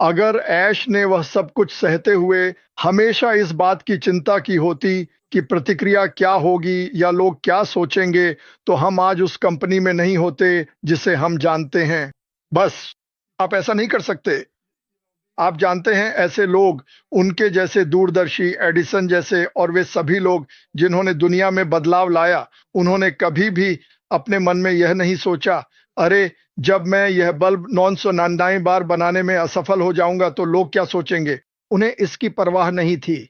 अगर ऐश ने वह सब कुछ सहते हुए हमेशा इस बात की चिंता की होती कि प्रतिक्रिया क्या होगी या लोग क्या सोचेंगे, तो हम आज उस कंपनी में नहीं होते जिसे हम जानते हैं। बस, आप ऐसा नहीं कर सकते। आप जानते हैं, ऐसे लोग, उनके जैसे दूरदर्शी, एडिसन जैसे, और वे सभी लोग जिन्होंने दुनिया में बदलाव लाया, उन्होंने कभी भी अपने मन में यह नहीं सोचा, अरे जब मैं यह बल्ब 999 बार बनाने में असफल हो जाऊंगा तो लोग क्या सोचेंगे। उन्हें इसकी परवाह नहीं थी।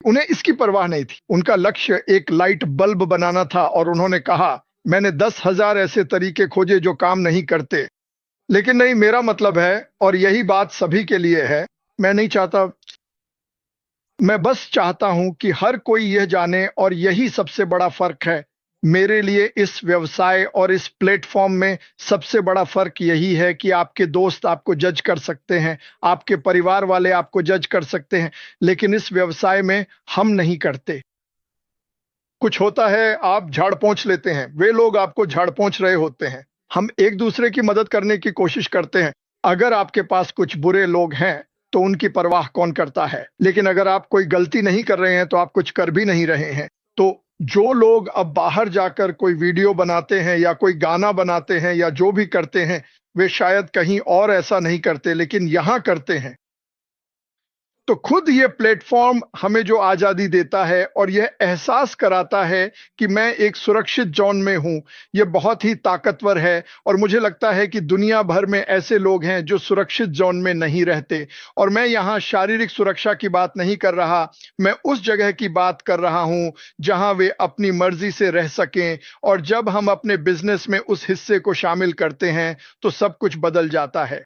उन्हें इसकी परवाह नहीं थी। उनका लक्ष्य एक लाइट बल्ब बनाना था और उन्होंने कहा, मैंने 10,000 ऐसे तरीके खोजे जो काम नहीं करते, लेकिन नहीं, मेरा मतलब है, और यही बात सभी के लिए है, मैं नहीं चाहता, मैं बस चाहता हूं कि हर कोई यह जाने, और यही सबसे बड़ा फर्क है। मेरे लिए इस व्यवसाय और इस प्लेटफॉर्म में सबसे बड़ा फर्क यही है कि आपके दोस्त आपको जज कर सकते हैं, आपके परिवार वाले आपको जज कर सकते हैं, लेकिन इस व्यवसाय में हम नहीं करते। कुछ होता है, आप झाड़ पोंछ लेते हैं, वे लोग आपको झाड़ पोंछ रहे होते हैं। हम एक दूसरे की मदद करने की कोशिश करते हैं। अगर आपके पास कुछ बुरे लोग हैं तो उनकी परवाह कौन करता है, लेकिन अगर आप कोई गलती नहीं कर रहे हैं तो आप कुछ कर भी नहीं रहे हैं। तो जो लोग अब बाहर जाकर कोई वीडियो बनाते हैं या कोई गाना बनाते हैं या जो भी करते हैं, वे शायद कहीं और ऐसा नहीं करते, लेकिन यहां करते हैं। तो खुद ये प्लेटफॉर्म हमें जो आजादी देता है और यह एहसास कराता है कि मैं एक सुरक्षित जोन में हूं, यह बहुत ही ताकतवर है। और मुझे लगता है कि दुनिया भर में ऐसे लोग हैं जो सुरक्षित जोन में नहीं रहते। और मैं यहां शारीरिक सुरक्षा की बात नहीं कर रहा, मैं उस जगह की बात कर रहा हूं जहां वे अपनी मर्जी से रह सकें। और जब हम अपने बिजनेस में उस हिस्से को शामिल करते हैं तो सब कुछ बदल जाता है।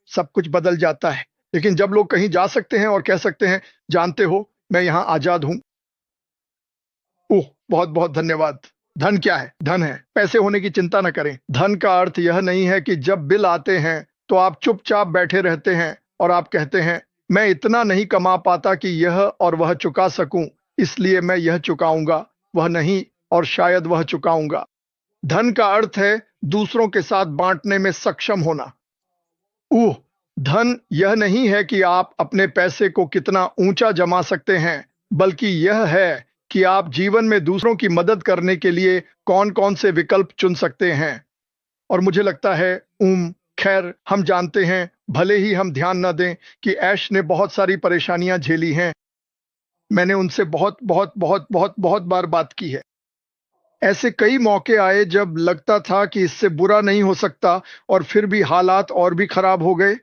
सब कुछ बदल जाता है। लेकिन जब लोग कहीं जा सकते हैं और कह सकते हैं, जानते हो, मैं यहां आजाद हूं। ओह, बहुत बहुत धन्यवाद। धन क्या है? धन है, पैसे होने की चिंता न करें। धन का अर्थ यह नहीं है कि जब बिल आते हैं तो आप चुपचाप बैठे रहते हैं और आप कहते हैं, मैं इतना नहीं कमा पाता कि यह और वह चुका सकूं, इसलिए मैं यह चुकाऊंगा, वह नहीं, और शायद वह चुकाऊंगा। धन का अर्थ है दूसरों के साथ बांटने में सक्षम होना। ओह, धन यह नहीं है कि आप अपने पैसे को कितना ऊंचा जमा सकते हैं, बल्कि यह है कि आप जीवन में दूसरों की मदद करने के लिए कौन-कौन से विकल्प चुन सकते हैं। और मुझे लगता है, खैर, हम जानते हैं, भले ही हम ध्यान न दें, कि ऐश ने बहुत सारी परेशानियां झेली हैं। मैंने उनसे बहुत बहुत बहुत बहुत बहुत बार बात की है। ऐसे कई मौके आए जब लगता था कि इससे बुरा नहीं हो सकता, और फिर भी हालात और भी खराब हो गए।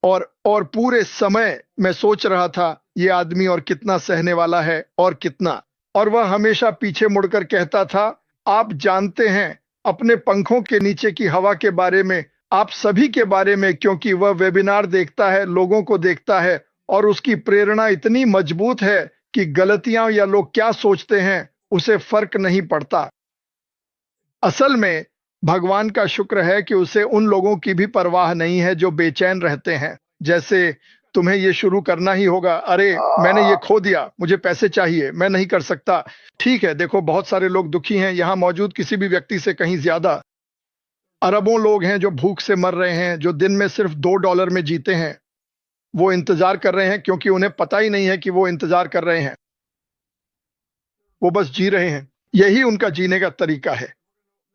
और पूरे समय मैं सोच रहा था, ये आदमी और कितना सहने वाला है, और कितना। और वह हमेशा पीछे मुड़कर कहता था, आप जानते हैं, अपने पंखों के नीचे की हवा के बारे में, आप सभी के बारे में, क्योंकि वह वेबिनार देखता है, लोगों को देखता है, और उसकी प्रेरणा इतनी मजबूत है कि गलतियां या लोग क्या सोचते हैं उसे फर्क नहीं पड़ता। असल में भगवान का शुक्र है कि उसे उन लोगों की भी परवाह नहीं है जो बेचैन रहते हैं। जैसे, तुम्हें ये शुरू करना ही होगा, अरे मैंने ये खो दिया, मुझे पैसे चाहिए, मैं नहीं कर सकता। ठीक है, देखो, बहुत सारे लोग दुखी हैं, यहां मौजूद किसी भी व्यक्ति से कहीं ज्यादा। अरबों लोग हैं जो भूख से मर रहे हैं, जो दिन में सिर्फ $2 में जीते हैं। वो इंतजार कर रहे हैं क्योंकि उन्हें पता ही नहीं है कि वो इंतजार कर रहे हैं। वो बस जी रहे हैं, यही उनका जीने का तरीका है।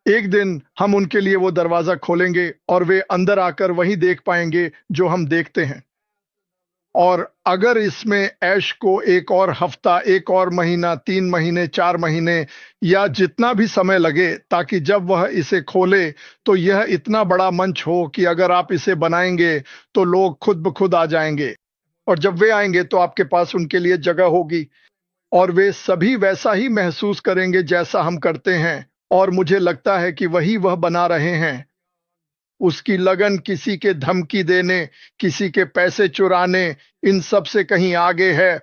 एक दिन हम उनके लिए वो दरवाजा खोलेंगे और वे अंदर आकर वही देख पाएंगे जो हम देखते हैं। और अगर इसमें ऐश को एक और हफ्ता, एक और महीना, 3 महीने, 4 महीने, या जितना भी समय लगे, ताकि जब वह इसे खोले तो यह इतना बड़ा मंच हो कि अगर आप इसे बनाएंगे तो लोग खुद ब खुद आ जाएंगे। और जब वे आएंगे तो आपके पास उनके लिए जगह होगी, और वे सभी वैसा ही महसूस करेंगे जैसा हम करते हैं। और मुझे लगता है कि वही वह बना रहे हैं। उसकी लगन किसी के धमकी देने, किसी के पैसे चुराने, इन सब से कहीं आगे है।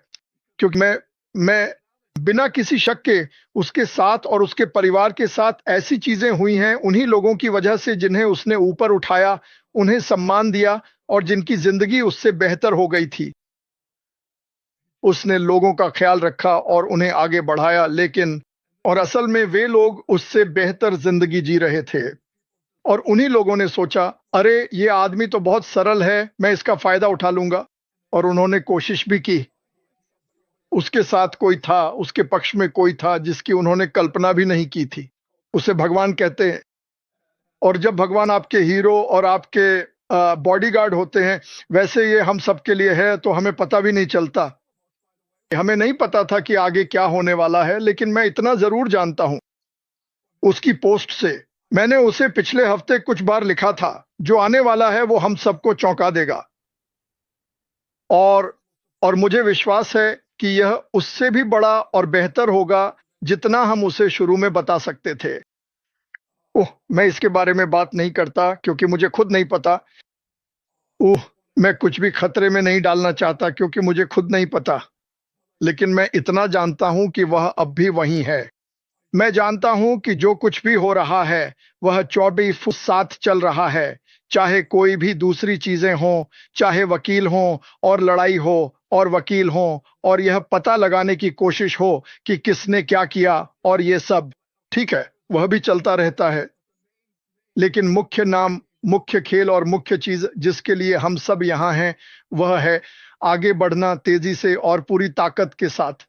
क्योंकि मैं बिना किसी शक के, उसके साथ और उसके परिवार के साथ ऐसी चीजें हुई हैं उन्हीं लोगों की वजह से जिन्हें उसने ऊपर उठाया, उन्हें सम्मान दिया, और जिनकी जिंदगी उससे बेहतर हो गई थी। उसने लोगों का ख्याल रखा और उन्हें आगे बढ़ाया, लेकिन और असल में वे लोग उससे बेहतर जिंदगी जी रहे थे। और उन्हीं लोगों ने सोचा, अरे ये आदमी तो बहुत सरल है, मैं इसका फायदा उठा लूंगा। और उन्होंने कोशिश भी की। उसके साथ कोई था, उसके पक्ष में कोई था जिसकी उन्होंने कल्पना भी नहीं की थी। उसे भगवान कहते हैं। और जब भगवान आपके हीरो और आपके बॉडीगार्ड होते हैं, वैसे ये हम सबके लिए है, तो हमें पता भी नहीं चलता। हमें नहीं पता था कि आगे क्या होने वाला है, लेकिन मैं इतना जरूर जानता हूं उसकी पोस्ट से। मैंने उसे पिछले हफ्ते कुछ बार लिखा था, जो आने वाला है वो हम सबको चौंका देगा। और और मुझे विश्वास है कि यह उससे भी बड़ा और बेहतर होगा जितना हम उसे शुरू में बता सकते थे। ओह, मैं इसके बारे में बात नहीं करता क्योंकि मुझे खुद नहीं पता। ओह, मैं कुछ भी खतरे में नहीं डालना चाहता क्योंकि मुझे खुद नहीं पता। लेकिन मैं इतना जानता हूं कि वह अब भी वहीं है। मैं जानता हूं कि जो कुछ भी हो रहा है वह 24/7 चल रहा है। चाहे कोई भी दूसरी चीजें हों, चाहे वकील हों और लड़ाई हो और वकील हों और यह पता लगाने की कोशिश हो कि किसने क्या किया और ये सब, ठीक है, वह भी चलता रहता है। लेकिन मुख्य नाम, मुख्य खेल और मुख्य चीज जिसके लिए हम सब यहाँ हैं, वह है आगे बढ़ना तेजी से और पूरी ताकत के साथ।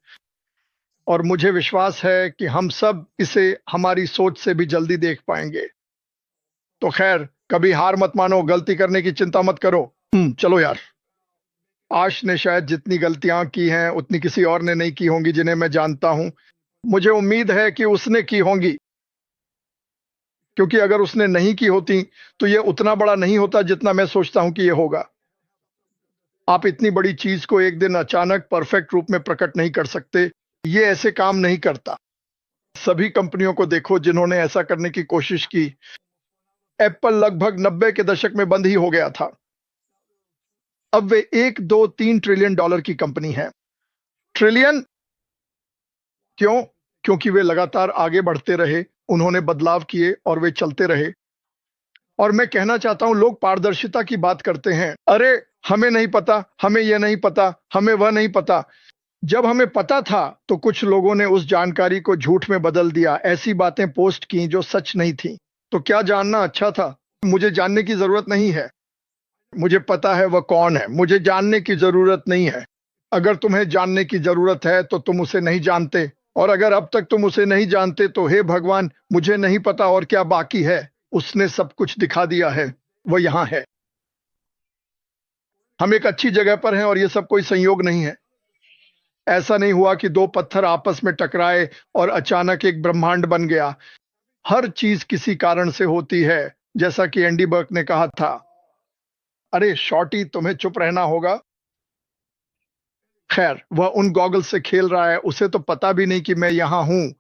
और मुझे विश्वास है कि हम सब इसे हमारी सोच से भी जल्दी देख पाएंगे। तो खैर, कभी हार मत मानो, गलती करने की चिंता मत करो। चलो यार। आश ने शायद जितनी गलतियां की हैं उतनी किसी और ने नहीं की होंगी जिन्हें मैं जानता हूं। मुझे उम्मीद है कि उसने की होंगी, क्योंकि अगर उसने नहीं की होती तो यह उतना बड़ा नहीं होता जितना मैं सोचता हूं कि यह होगा। आप इतनी बड़ी चीज को एक दिन अचानक परफेक्ट रूप में प्रकट नहीं कर सकते। ये ऐसे काम नहीं करता। सभी कंपनियों को देखो जिन्होंने ऐसा करने की कोशिश की। एप्पल लगभग 90 के दशक में बंद ही हो गया था। अब वे 1, 2, 3 ट्रिलियन डॉलर की कंपनी है। ट्रिलियन? क्यों? क्योंकि वे लगातार आगे बढ़ते रहे, उन्होंने बदलाव किए और वे चलते रहे। और मैं कहना चाहता हूं, लोग पारदर्शिता की बात करते हैं। अरे, हमें नहीं पता, हमें यह नहीं पता, हमें वह नहीं पता। जब हमें पता था तो कुछ लोगों ने उस जानकारी को झूठ में बदल दिया, ऐसी बातें पोस्ट की जो सच नहीं थी। तो क्या जानना अच्छा था? मुझे जानने की जरूरत नहीं है। मुझे पता है वह कौन है। मुझे जानने की जरूरत नहीं है। अगर तुम्हें जानने की जरूरत है तो तुम उसे नहीं जानते, और अगर अब तक तुम उसे नहीं जानते तो हे भगवान, मुझे नहीं पता और क्या बाकी है। उसने सब कुछ दिखा दिया है। वह यहां है। हम एक अच्छी जगह पर हैं और यह सब कोई संयोग नहीं है। ऐसा नहीं हुआ कि दो पत्थर आपस में टकराए और अचानक एक ब्रह्मांड बन गया। हर चीज किसी कारण से होती है, जैसा कि एंडी बर्क ने कहा था। अरे शॉर्टी, तुम्हें चुप रहना होगा। खैर, वह उन गॉगल से खेल रहा है। उसे तो पता भी नहीं कि मैं यहां हूं।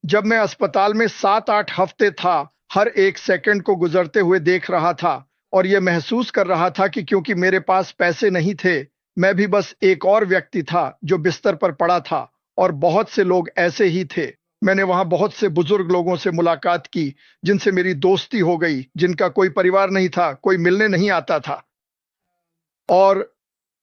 जब मैं अस्पताल में 7-8 हफ्ते था, हर एक सेकंड को गुजरते हुए देख रहा था और यह महसूस कर रहा था कि क्योंकि मेरे पास पैसे नहीं थे, मैं भी बस एक और व्यक्ति था जो बिस्तर पर पड़ा था। और बहुत से लोग ऐसे ही थे। मैंने वहां बहुत से बुजुर्ग लोगों से मुलाकात की जिनसे मेरी दोस्ती हो गई, जिनका कोई परिवार नहीं था, कोई मिलने नहीं आता था। और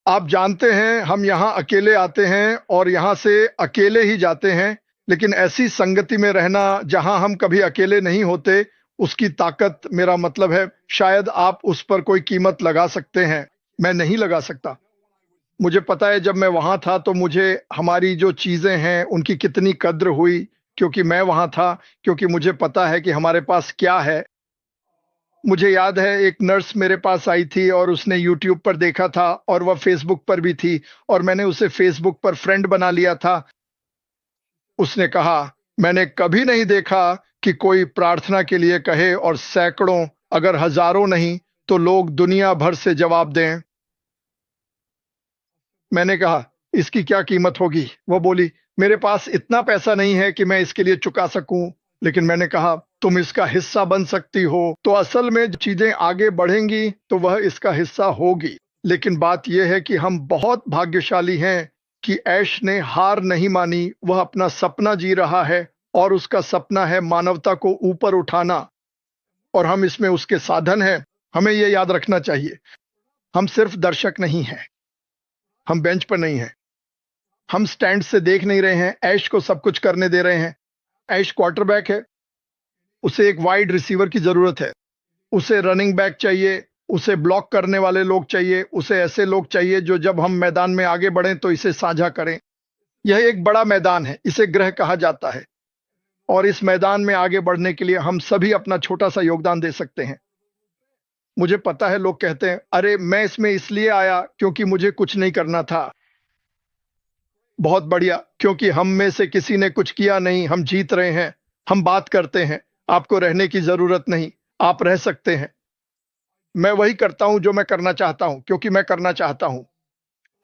आप जानते हैं, हम यहाँ अकेले आते हैं और यहाँ से अकेले ही जाते हैं। लेकिन ऐसी संगति में रहना जहां हम कभी अकेले नहीं होते, उसकी ताकत, मेरा मतलब है, शायद आप उस पर कोई कीमत लगा सकते हैं। मैं नहीं लगा सकता। मुझे पता है जब मैं वहां था तो मुझे हमारी जो चीजें हैं उनकी कितनी कद्र हुई, क्योंकि मैं वहां था, क्योंकि मुझे पता है कि हमारे पास क्या है। मुझे याद है एक नर्स मेरे पास आई थी और उसने यूट्यूब पर देखा था और वह फेसबुक पर भी थी, और मैंने उसे फेसबुक पर फ्रेंड बना लिया था। उसने कहा, मैंने कभी नहीं देखा कि कोई प्रार्थना के लिए कहे और सैकड़ों, अगर हजारों नहीं तो लोग दुनिया भर से जवाब दें। मैंने कहा, इसकी क्या कीमत होगी? वह बोली, मेरे पास इतना पैसा नहीं है कि मैं इसके लिए चुका सकूं। लेकिन मैंने कहा, तुम इसका हिस्सा बन सकती हो। तो असल में जब चीजें आगे बढ़ेंगी तो वह इसका हिस्सा होगी। लेकिन बात यह है कि हम बहुत भाग्यशाली हैं कि ऐश ने हार नहीं मानी। वह अपना सपना जी रहा है और उसका सपना है मानवता को ऊपर उठाना, और हम इसमें उसके साधन हैं। हमें यह याद रखना चाहिए, हम सिर्फ दर्शक नहीं हैं। हम बेंच पर नहीं हैं। हम स्टैंड से देख नहीं रहे हैं। ऐश को सब कुछ करने दे रहे हैं। ऐश क्वार्टरबैक है। उसे एक वाइड रिसीवर की जरूरत है। उसे रनिंग बैक चाहिए, उसे ब्लॉक करने वाले लोग चाहिए, उसे ऐसे लोग चाहिए जो जब हम मैदान में आगे बढ़ें तो इसे साझा करें। यह एक बड़ा मैदान है, इसे ग्रह कहा जाता है, और इस मैदान में आगे बढ़ने के लिए हम सभी अपना छोटा सा योगदान दे सकते हैं। मुझे पता है लोग कहते हैं, अरे मैं इसमें इसलिए आया क्योंकि मुझे कुछ नहीं करना था। बहुत बढ़िया, क्योंकि हम में से किसी ने कुछ किया नहीं, हम जीत रहे हैं, हम बात करते हैं। आपको रहने की जरूरत नहीं, आप रह सकते हैं। मैं वही करता हूं जो मैं करना चाहता हूं, क्योंकि मैं करना चाहता हूं,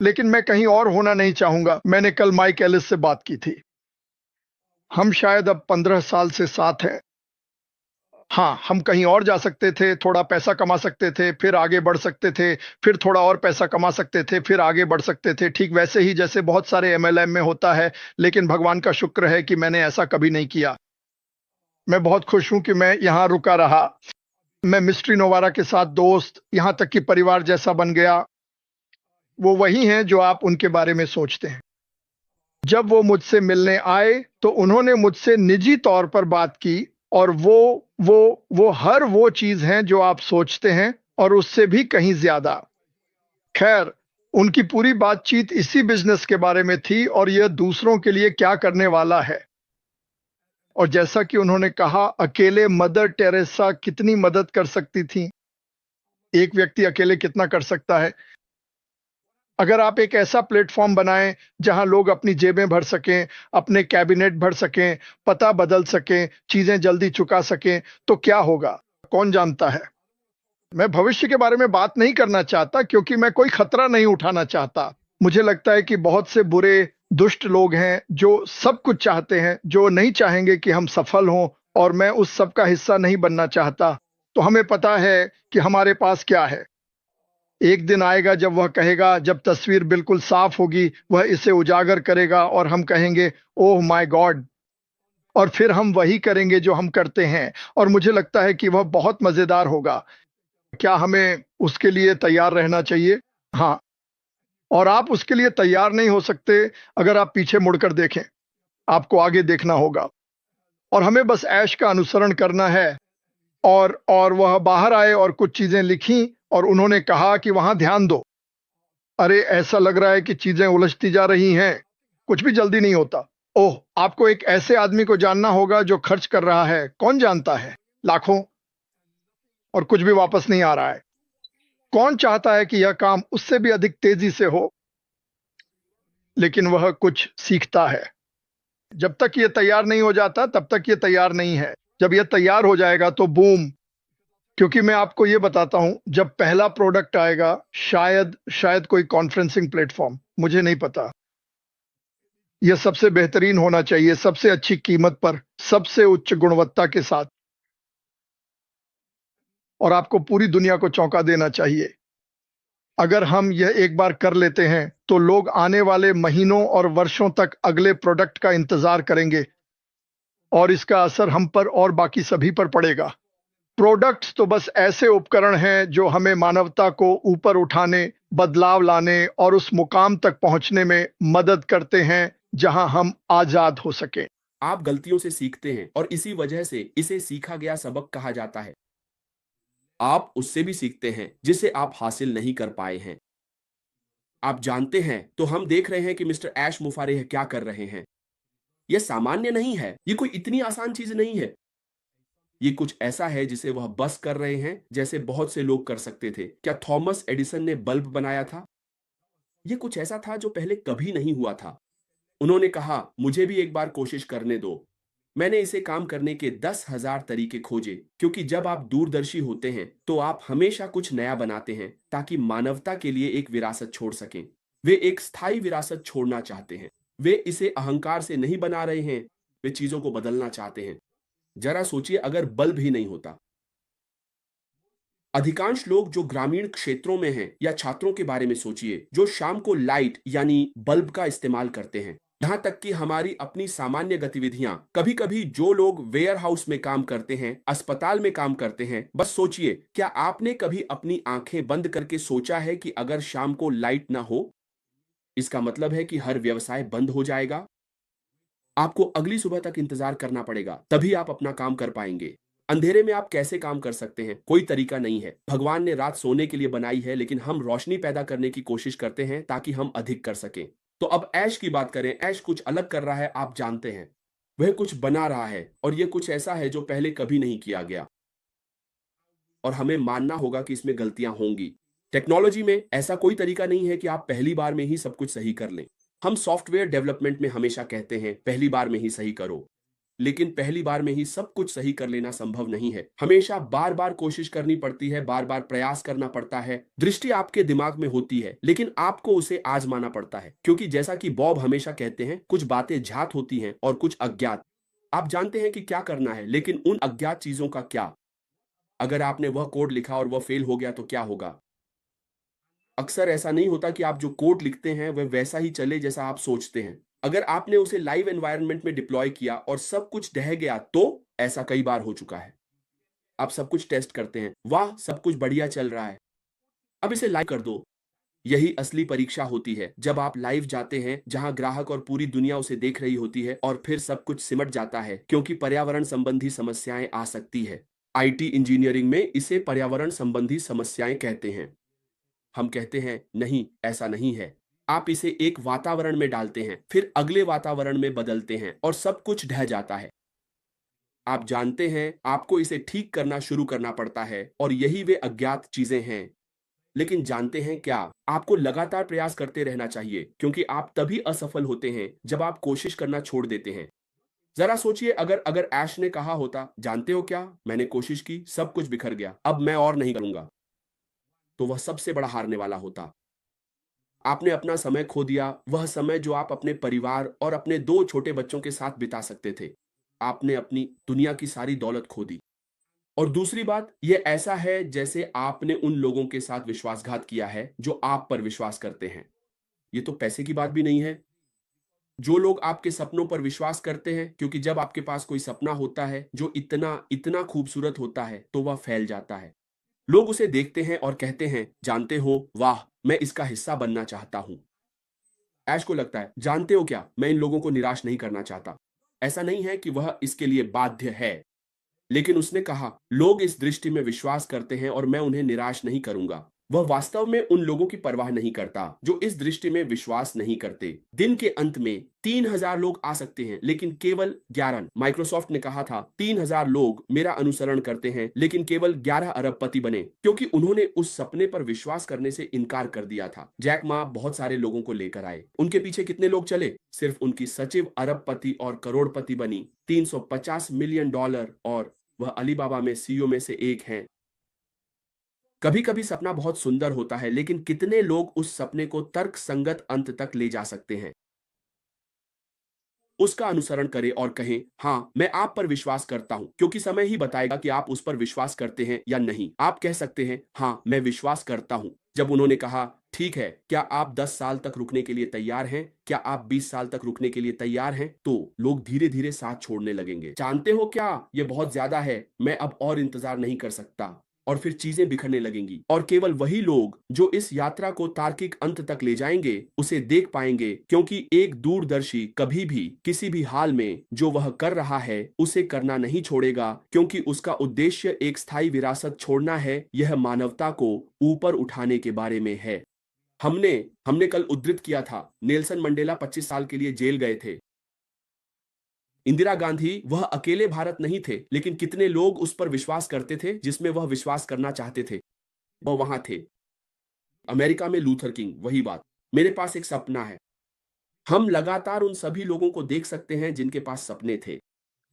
लेकिन मैं कहीं और होना नहीं चाहूंगा। मैंने कल माइक एलिस से बात की थी। हम शायद अब 15 साल से साथ हैं। हाँ, हम कहीं और जा सकते थे, थोड़ा पैसा कमा सकते थे, फिर आगे बढ़ सकते थे, फिर थोड़ा और पैसा कमा सकते थे, फिर आगे बढ़ सकते थे, ठीक वैसे ही जैसे बहुत सारे एमएलएम में होता है। लेकिन भगवान का शुक्र है कि मैंने ऐसा कभी नहीं किया। मैं बहुत खुश हूं कि मैं यहां रुका रहा। मैं मिस्ट्री नोवारा के साथ दोस्त, यहां तक कि परिवार जैसा बन गया। वो वही हैं जो आप उनके बारे में सोचते हैं। जब वो मुझसे मिलने आए तो उन्होंने मुझसे निजी तौर पर बात की, और वो हर वो चीज हैं जो आप सोचते हैं, और उससे भी कहीं ज्यादा। खैर, उनकी पूरी बातचीत इसी बिजनेस के बारे में थी, और यह दूसरों के लिए क्या करने वाला है। और जैसा कि उन्होंने कहा, अकेले मदर टेरेसा कितनी मदद कर सकती थी। एक व्यक्ति अकेले कितना कर सकता है। अगर आप एक ऐसा प्लेटफॉर्म बनाएं जहां लोग अपनी जेबें भर सकें, अपने कैबिनेट भर सकें, पता बदल सकें, चीजें जल्दी चुका सकें, तो क्या होगा, कौन जानता है। मैं भविष्य के बारे में बात नहीं करना चाहता, क्योंकि मैं कोई खतरा नहीं उठाना चाहता। मुझे लगता है कि बहुत से बुरे दुष्ट लोग हैं जो सब कुछ चाहते हैं, जो नहीं चाहेंगे कि हम सफल हों, और मैं उस सब का हिस्सा नहीं बनना चाहता। तो हमें पता है कि हमारे पास क्या है। एक दिन आएगा जब वह कहेगा, जब तस्वीर बिल्कुल साफ होगी, वह इसे उजागर करेगा और हम कहेंगे, ओह माय गॉड। और फिर हम वही करेंगे जो हम करते हैं, और मुझे लगता है कि वह बहुत मजेदार होगा। क्या हमें उसके लिए तैयार रहना चाहिए? हाँ। और आप उसके लिए तैयार नहीं हो सकते अगर आप पीछे मुड़कर देखें। आपको आगे देखना होगा, और हमें बस ऐश का अनुसरण करना है। और वह बाहर आए और कुछ चीजें लिखी, और उन्होंने कहा कि वहां ध्यान दो। अरे, ऐसा लग रहा है कि चीजें उलझती जा रही हैं, कुछ भी जल्दी नहीं होता। ओह, आपको एक ऐसे आदमी को जानना होगा जो खर्च कर रहा है, कौन जानता है, लाखों, और कुछ भी वापस नहीं आ रहा है। कौन चाहता है कि यह काम उससे भी अधिक तेजी से हो, लेकिन वह कुछ सीखता है। जब तक यह तैयार नहीं हो जाता तब तक यह तैयार नहीं है। जब यह तैयार हो जाएगा तो बूम। क्योंकि मैं आपको यह बताता हूं, जब पहला प्रोडक्ट आएगा, शायद शायद कोई कॉन्फ्रेंसिंग प्लेटफॉर्म, मुझे नहीं पता, यह सबसे बेहतरीन होना चाहिए, सबसे अच्छी कीमत पर, सबसे उच्च गुणवत्ता के साथ, और आपको पूरी दुनिया को चौंका देना चाहिए। अगर हम यह एक बार कर लेते हैं तो लोग आने वाले महीनों और वर्षों तक अगले प्रोडक्ट का इंतजार करेंगे, और इसका असर हम पर और बाकी सभी पर पड़ेगा। प्रोडक्ट्स तो बस ऐसे उपकरण हैं जो हमें मानवता को ऊपर उठाने, बदलाव लाने और उस मुकाम तक पहुंचने में मदद करते हैं जहां हम आजाद हो सकें। आप गलतियों से सीखते हैं और इसी वजह से इसे सीखा गया सबक कहा जाता है। आप उससे भी सीखते हैं जिसे आप हासिल नहीं कर पाए हैं। आप जानते हैं, तो हम देख रहे हैं कि मिस्टर ऐश मुफारेह क्या कर रहे हैं। यह सामान्य नहीं है, ये कोई इतनी आसान चीज नहीं है। ये कुछ ऐसा है जिसे वह बस कर रहे हैं, जैसे बहुत से लोग कर सकते थे। क्या थॉमस एडिसन ने बल्ब बनाया था? यह कुछ ऐसा था जो पहले कभी नहीं हुआ था। उन्होंने कहा, मुझे भी एक बार कोशिश करने दो। मैंने इसे काम करने के 10,000 तरीके खोजे, क्योंकि जब आप दूरदर्शी होते हैं तो आप हमेशा कुछ नया बनाते हैं ताकि मानवता के लिए एक विरासत छोड़ सकें। वे एक स्थायी विरासत छोड़ना चाहते हैं। वे इसे अहंकार से नहीं बना रहे हैं, वे चीजों को बदलना चाहते हैं। जरा सोचिए, अगर बल्ब ही नहीं होता। अधिकांश लोग जो ग्रामीण क्षेत्रों में हैं, या छात्रों के बारे में सोचिए जो शाम को लाइट यानी बल्ब का इस्तेमाल करते हैं। यहां तक कि हमारी अपनी सामान्य गतिविधियां, कभी कभी जो लोग वेयर हाउस में काम करते हैं, अस्पताल में काम करते हैं, बस सोचिए, क्या आपने कभी अपनी आंखें बंद करके सोचा है कि अगर शाम को लाइट ना हो, इसका मतलब है कि हर व्यवसाय बंद हो जाएगा। आपको अगली सुबह तक इंतजार करना पड़ेगा, तभी आप अपना काम कर पाएंगे। अंधेरे में आप कैसे काम कर सकते हैं? कोई तरीका नहीं है। भगवान ने रात सोने के लिए बनाई है, लेकिन हम रोशनी पैदा करने की कोशिश करते हैं ताकि हम अधिक कर सकें। तो अब ऐश की बात करें। ऐश कुछ अलग कर रहा है, आप जानते हैं। वह कुछ बना रहा है और यह कुछ ऐसा है जो पहले कभी नहीं किया गया। और हमें मानना होगा कि इसमें गलतियां होंगी। टेक्नोलॉजी में ऐसा कोई तरीका नहीं है कि आप पहली बार में ही सब कुछ सही कर लें। हम सॉफ्टवेयर डेवलपमेंट में हमेशा कहते हैं पहली बार में ही सही करो, लेकिन पहली बार में ही सब कुछ सही कर लेना संभव नहीं है। हमेशा बार बार कोशिश करनी पड़ती है, बार बार प्रयास करना पड़ता है। दृष्टि आपके दिमाग में होती है, लेकिन आपको उसे आजमाना पड़ता है, क्योंकि जैसा कि बॉब हमेशा कहते हैं, कुछ बातें ज्ञात होती हैं और कुछ अज्ञात। आप जानते हैं कि क्या करना है, लेकिन उन अज्ञात चीजों का क्या? अगर आपने वह कोड लिखा और वह फेल हो गया तो क्या होगा? अक्सर ऐसा नहीं होता कि आप जो कोड लिखते हैं वह वैसा ही चले जैसा आप सोचते हैं। अगर आपने उसे लाइव एनवायरनमेंट में डिप्लॉय किया और सब कुछ ढह गया, तो ऐसा कई बार हो चुका है। आप सब कुछ टेस्ट करते हैं, वाह सब कुछ बढ़िया चल रहा है, अब इसे लाइव कर दो। यही असली परीक्षा होती है, जब आप लाइव जाते हैं जहां ग्राहक और पूरी दुनिया उसे देख रही होती है, और फिर सब कुछ सिमट जाता है क्योंकि पर्यावरण संबंधी समस्याएं आ सकती है। आईटी इंजीनियरिंग में इसे पर्यावरण संबंधी समस्याएं कहते हैं। हम कहते हैं नहीं, ऐसा नहीं है। आप इसे एक वातावरण में डालते हैं, फिर अगले वातावरण में बदलते हैं और सब कुछ ढह जाता है। आप जानते हैं आपको इसे ठीक करना शुरू करना पड़ता है, और यही वे अज्ञात चीजें हैं। लेकिन जानते हैं क्या? आपको लगातार प्रयास करते रहना चाहिए, क्योंकि आप तभी असफल होते हैं जब आप कोशिश करना छोड़ देते हैं। जरा सोचिए, अगर अगर ऐश ने कहा होता, जानते हो क्या, मैंने कोशिश की, सब कुछ बिखर गया, अब मैं और नहीं करूंगा, तो वह सबसे बड़ा हारने वाला होता। आपने अपना समय खो दिया, वह समय जो आप अपने परिवार और अपने 2 छोटे बच्चों के साथ बिता सकते थे। आपने अपनी दुनिया की सारी दौलत खो दी। और दूसरी बात, यह ऐसा है जैसे आपने उन लोगों के साथ विश्वासघात किया है जो आप पर विश्वास करते हैं। ये तो पैसे की बात भी नहीं है। जो लोग आपके सपनों पर विश्वास करते हैं, क्योंकि जब आपके पास कोई सपना होता है जो इतना इतना खूबसूरत होता है, तो वह फैल जाता है। लोग उसे देखते हैं और कहते हैं, जानते हो, वाह, मैं इसका हिस्सा बनना चाहता हूं। ऐश को लगता है, जानते हो क्या, मैं इन लोगों को निराश नहीं करना चाहता। ऐसा नहीं है कि वह इसके लिए बाध्य है, लेकिन उसने कहा, लोग इस दृष्टि में विश्वास करते हैं और मैं उन्हें निराश नहीं करूंगा। वह वास्तव में उन लोगों की परवाह नहीं करता जो इस दृष्टि में विश्वास नहीं करते। दिन के अंत में 3000 लोग आ सकते हैं, लेकिन केवल 11। माइक्रोसॉफ्ट ने कहा था, 3000 लोग मेरा अनुसरण करते हैं, लेकिन केवल 11 अरबपति बने, क्योंकि उन्होंने उस सपने पर विश्वास करने से इनकार कर दिया था। जैक मा बहुत सारे लोगों को लेकर आए, उनके पीछे कितने लोग चले? सिर्फ उनकी सचिव अरबपति और करोड़पति बनी, $350 मिलियन, और वह अलीबाबा में सीईओ में से एक हैं। कभी कभी सपना बहुत सुंदर होता है, लेकिन कितने लोग उस सपने को तर्कसंगत अंत तक ले जा सकते हैं? उसका अनुसरण करें और कहें, हाँ, मैं आप पर विश्वास करता हूं, क्योंकि समय ही बताएगा कि आप उस पर विश्वास करते हैं या नहीं। आप कह सकते हैं, हाँ, मैं विश्वास करता हूं। जब उन्होंने कहा, ठीक है, क्या आप 10 साल तक रुकने के लिए तैयार हैं? क्या आप 20 साल तक रुकने के लिए तैयार हैं? तो लोग धीरे धीरे साथ छोड़ने लगेंगे। जानते हो क्या, यह बहुत ज्यादा है, मैं अब और इंतजार नहीं कर सकता। और फिर चीजें बिखरने लगेंगी, और केवल वही लोग जो इस यात्रा को तार्किक अंत तक ले जाएंगे उसे देख पाएंगे, क्योंकि एक दूरदर्शी कभी भी किसी भी हाल में जो वह कर रहा है उसे करना नहीं छोड़ेगा, क्योंकि उसका उद्देश्य एक स्थायी विरासत छोड़ना है। यह मानवता को ऊपर उठाने के बारे में है। हमने हमने कल उद्धृत किया था, नेल्सन मंडेला 25 साल के लिए जेल गए थे। इंदिरा गांधी वह अकेले भारत नहीं थे, लेकिन कितने लोग उस पर विश्वास करते थे जिसमें वह विश्वास करना चाहते थे, वह वहां थे। अमेरिका में लूथर किंग, वही बात। मेरे पास एक सपना है। हम लगातार उन सभी लोगों को देख सकते हैं जिनके पास सपने थे।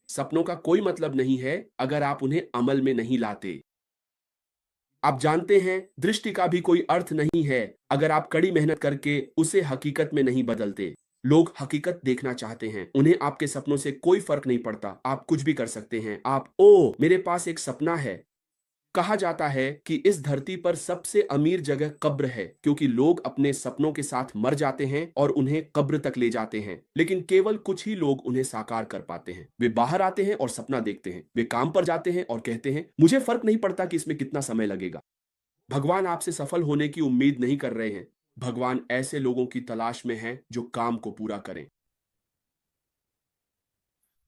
सपनों का कोई मतलब नहीं है अगर आप उन्हें अमल में नहीं लाते। आप जानते हैं, दृष्टि का भी कोई अर्थ नहीं है अगर आप कड़ी मेहनत करके उसे हकीकत में नहीं बदलते। लोग हकीकत देखना चाहते हैं, उन्हें आपके सपनों से कोई फर्क नहीं पड़ता। आप कुछ भी कर सकते हैं। आप, ओ, मेरे पास एक सपना है। कहा जाता है कि इस धरती पर सबसे अमीर जगह कब्र है, क्योंकि लोग अपने सपनों के साथ मर जाते हैं और उन्हें कब्र तक ले जाते हैं, लेकिन केवल कुछ ही लोग उन्हें साकार कर पाते हैं। वे बाहर आते हैं और सपना देखते हैं, वे काम पर जाते हैं और कहते हैं, मुझे फर्क नहीं पड़ता कि इसमें कितना समय लगेगा। भगवान आपसे सफल होने की उम्मीद नहीं कर रहे हैं। भगवान ऐसे लोगों की तलाश में है जो काम को पूरा करें।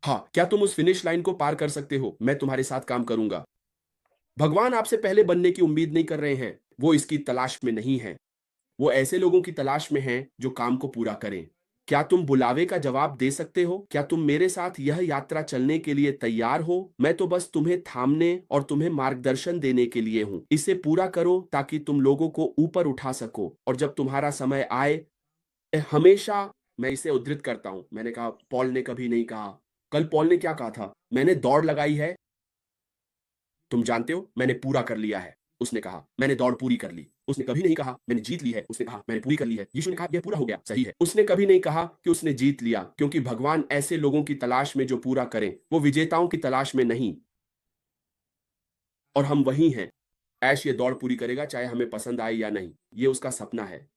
हाँ, क्या तुम उस फिनिश लाइन को पार कर सकते हो? मैं तुम्हारे साथ काम करूंगा। भगवान आपसे पहले बनने की उम्मीद नहीं कर रहे हैं। वो इसकी तलाश में नहीं हैं। वो ऐसे लोगों की तलाश में हैं जो काम को पूरा करें। क्या तुम बुलावे का जवाब दे सकते हो? क्या तुम मेरे साथ यह यात्रा चलने के लिए तैयार हो? मैं तो बस तुम्हें थामने और तुम्हें मार्गदर्शन देने के लिए हूं। इसे पूरा करो ताकि तुम लोगों को ऊपर उठा सको और जब तुम्हारा समय आए हमेशा। मैं इसे उद्धृत करता हूं। मैंने कहा पॉल ने कभी नहीं कहा। कल पॉल ने क्या कहा था? मैंने दौड़ लगाई है, तुम जानते हो, मैंने पूरा कर लिया है। उसने कहा मैंने दौड़ पूरी कर ली। उसने कभी नहीं कहा मैंने जीत ली है। उसने कहा मैंने पूरी कर ली है। यीशु ने कहा यह पूरा हो गया, सही है। उसने कभी नहीं कहा कि उसने जीत लिया, क्योंकि भगवान ऐसे लोगों की तलाश में जो पूरा करें, वो विजेताओं की तलाश में नहीं। और हम वही हैं। ऐश ये दौड़ पूरी करेगा चाहे हमें पसंद आए या नहीं। ये उसका सपना है,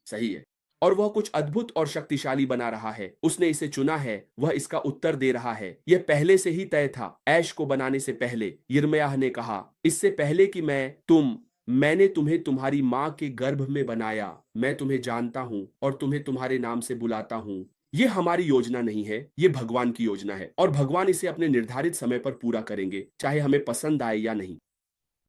सही है। और वह कुछ अद्भुत और शक्तिशाली बना रहा है। उसने इसे चुना है, वह इसका उत्तर दे रहा है। यह पहले से ही तय था। ऐश को बनाने से पहले यिर्मयाह ने कहा, इससे पहले कि मैंने तुम्हें तुम्हारी मां के गर्भ में बनाया, मैं तुम्हें जानता हूं और तुम्हें तुम्हारे नाम से बुलाता हूं। ये हमारी योजना नहीं है, ये भगवान की योजना है और भगवान इसे अपने निर्धारित समय पर पूरा करेंगे, चाहे हमें पसंद आए या नहीं।